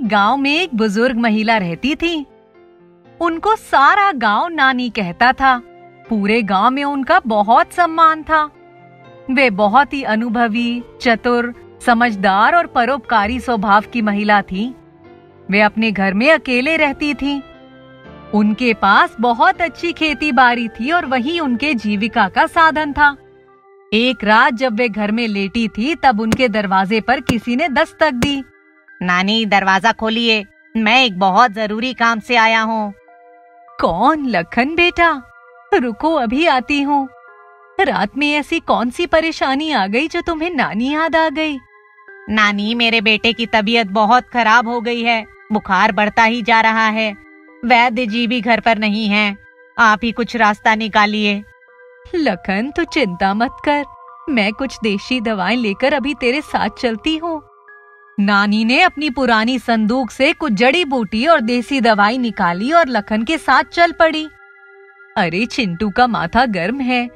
गांव में एक बुजुर्ग महिला रहती थी। उनको सारा गांव नानी कहता था। पूरे गांव में उनका बहुत सम्मान था। वे बहुत ही अनुभवी, चतुर, समझदार और परोपकारी स्वभाव की महिला थी। वे अपने घर में अकेले रहती थीं। उनके पास बहुत अच्छी खेती बाड़ी थी और वही उनके जीविका का साधन था। एक रात जब वे घर में लेटी थी तब उनके दरवाजे पर किसी ने दस्तक दी। नानी, दरवाजा खोलिए, मैं एक बहुत जरूरी काम से आया हूँ। कौन? लखन बेटा, रुको अभी आती हूँ। रात में ऐसी कौन सी परेशानी आ गई जो तुम्हें नानी याद आ गई? नानी, मेरे बेटे की तबीयत बहुत खराब हो गई है। बुखार बढ़ता ही जा रहा है। वैद्य जी भी घर पर नहीं हैं। आप ही कुछ रास्ता निकालिए। लखन, तू चिंता मत कर, मैं कुछ देशी दवाएं लेकर अभी तेरे साथ चलती हूँ। नानी ने अपनी पुरानी संदूक से कुछ जड़ी बूटी और देसी दवाई निकाली और लखन के साथ चल पड़ी। अरे चिंटू का माथा गर्म है,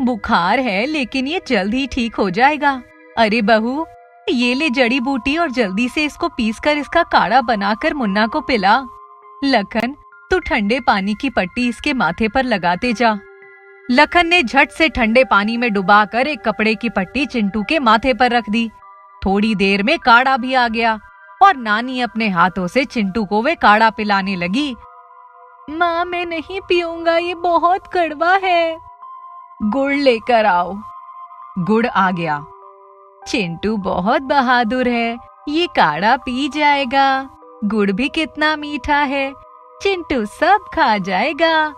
बुखार है, लेकिन ये जल्द ही ठीक हो जाएगा। अरे बहू, ये ले जड़ी बूटी और जल्दी से इसको पीसकर इसका काढ़ा बनाकर मुन्ना को पिला। लखन, तू ठंडे पानी की पट्टी इसके माथे पर लगाते जा। लखन ने झट से ठंडे पानी में डुबाकर एक कपड़े की पट्टी चिंटू के माथे पर रख दी। थोड़ी देर में काढ़ा भी आ गया और नानी अपने हाथों से चिंटू को वे काढ़ा पिलाने लगी। माँ, मैं नहीं पीऊंगा, ये बहुत कड़वा है। गुड़ लेकर आओ। गुड़ आ गया। चिंटू बहुत बहादुर है, ये काढ़ा पी जाएगा। गुड़ भी कितना मीठा है, चिंटू सब खा जाएगा।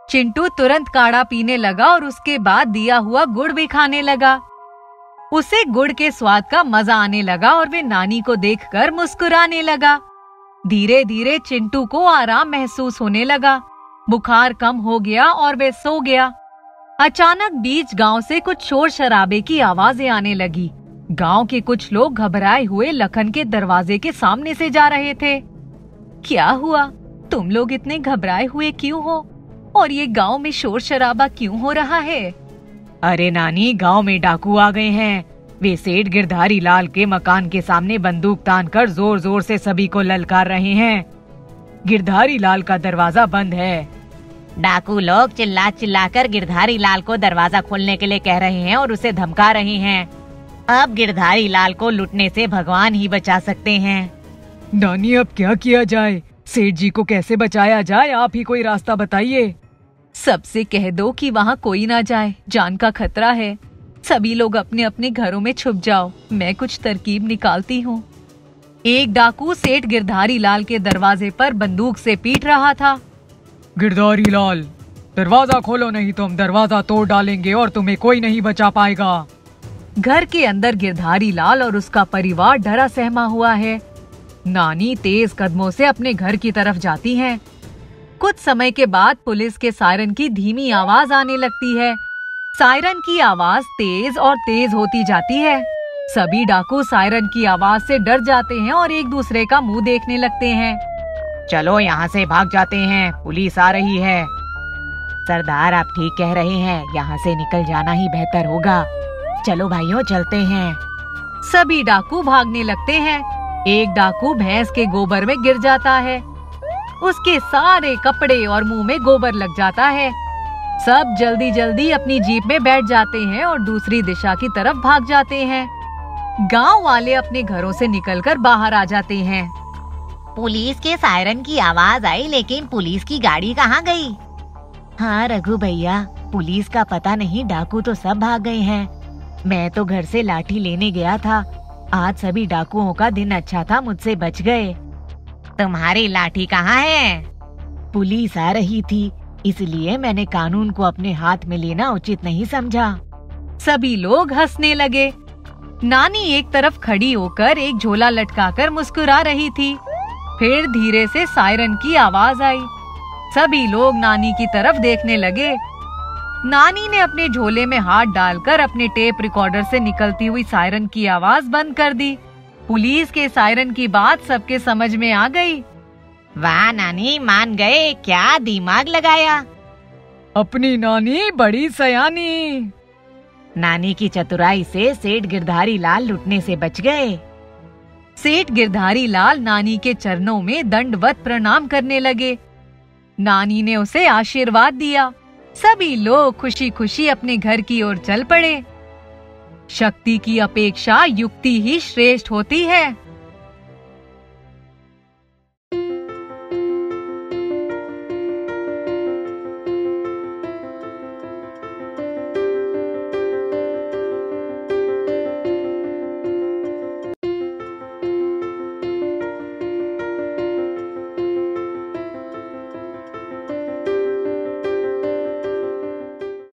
चिंटू तुरंत काढ़ा पीने लगा और उसके बाद दिया हुआ गुड़ भी खाने लगा। उसे गुड़ के स्वाद का मजा आने लगा और वे नानी को देखकर मुस्कुराने लगा। धीरे धीरे चिंटू को आराम महसूस होने लगा। बुखार कम हो गया और वे सो गया। अचानक बीच गांव से कुछ शोर शराबे की आवाजें आने लगी। गांव के कुछ लोग घबराए हुए लखन के दरवाजे के सामने से जा रहे थे। क्या हुआ? तुम लोग इतने घबराए हुए क्यों हो? और ये गांव में शोर शराबा क्यों हो रहा है? अरे नानी, गांव में डाकू आ गए हैं। वे सेठ गिरधारी लाल के मकान के सामने बंदूक तानकर जोर जोर से सभी को ललकार रहे हैं। गिरधारी लाल का दरवाजा बंद है। डाकू लोग चिल्ला चिल्लाकर गिरधारी लाल को दरवाजा खोलने के लिए कह रहे हैं और उसे धमका रहे हैं। अब गिरधारी लाल को लुटने से भगवान ही बचा सकते हैं। नानी, अब क्या किया जाए? सेठ जी को कैसे बचाया जाए? आप ही कोई रास्ता बताइए। सबसे कह दो कि वहाँ कोई ना जाए, जान का खतरा है। सभी लोग अपने अपने घरों में छुप जाओ, मैं कुछ तरकीब निकालती हूँ। एक डाकू सेठ गिरधारी लाल के दरवाजे पर बंदूक से पीट रहा था। गिरधारी लाल, दरवाजा खोलो, नहीं तो हम दरवाजा तोड़ डालेंगे और तुम्हें कोई नहीं बचा पाएगा। घर के अंदर गिरधारी लाल और उसका परिवार डरा सहमा हुआ है। नानी तेज कदमों से अपने घर की तरफ जाती हैं। कुछ समय के बाद पुलिस के सायरन की धीमी आवाज आने लगती है। सायरन की आवाज तेज और तेज होती जाती है। सभी डाकू सायरन की आवाज से डर जाते हैं और एक दूसरे का मुंह देखने लगते हैं। चलो यहाँ से भाग जाते हैं, पुलिस आ रही है। सरदार, आप ठीक कह रहे हैं, यहाँ से निकल जाना ही बेहतर होगा। चलो भाइयों, चलते हैं। सभी डाकू भागने लगते हैं। एक डाकू भैंस के गोबर में गिर जाता है। उसके सारे कपड़े और मुंह में गोबर लग जाता है। सब जल्दी जल्दी अपनी जीप में बैठ जाते हैं और दूसरी दिशा की तरफ भाग जाते हैं। गांव वाले अपने घरों से निकलकर बाहर आ जाते हैं। पुलिस के सायरन की आवाज आई, लेकिन पुलिस की गाड़ी कहाँ गई? हाँ रघु भैया, पुलिस का पता नहीं, डाकू तो सब भाग गए हैं। मैं तो घर से लाठी लेने गया था। आज सभी डाकुओं का दिन अच्छा था, मुझसे बच गए। तुम्हारी लाठी कहाँ है? पुलिस आ रही थी, इसलिए मैंने कानून को अपने हाथ में लेना उचित नहीं समझा। सभी लोग हंसने लगे। नानी एक तरफ खड़ी होकर एक झोला लटकाकर मुस्कुरा रही थी। फिर धीरे से सायरन की आवाज आई। सभी लोग नानी की तरफ देखने लगे। नानी ने अपने झोले में हाथ डालकर अपने टेप रिकॉर्डर से निकलती हुई सायरन की आवाज बंद कर दी। पुलिस के सायरन की बात सबके समझ में आ गई। वाह नानी, मान गए, क्या दिमाग लगाया। अपनी नानी बड़ी सयानी। नानी की चतुराई से सेठ गिरधारी लाल लुटने से बच गए। सेठ गिरधारी लाल नानी के चरणों में दंडवत प्रणाम करने लगे। नानी ने उसे आशीर्वाद दिया। सभी लोग खुशी खुशी अपने घर की ओर चल पड़े। शक्ति की अपेक्षा युक्ति ही श्रेष्ठ होती है।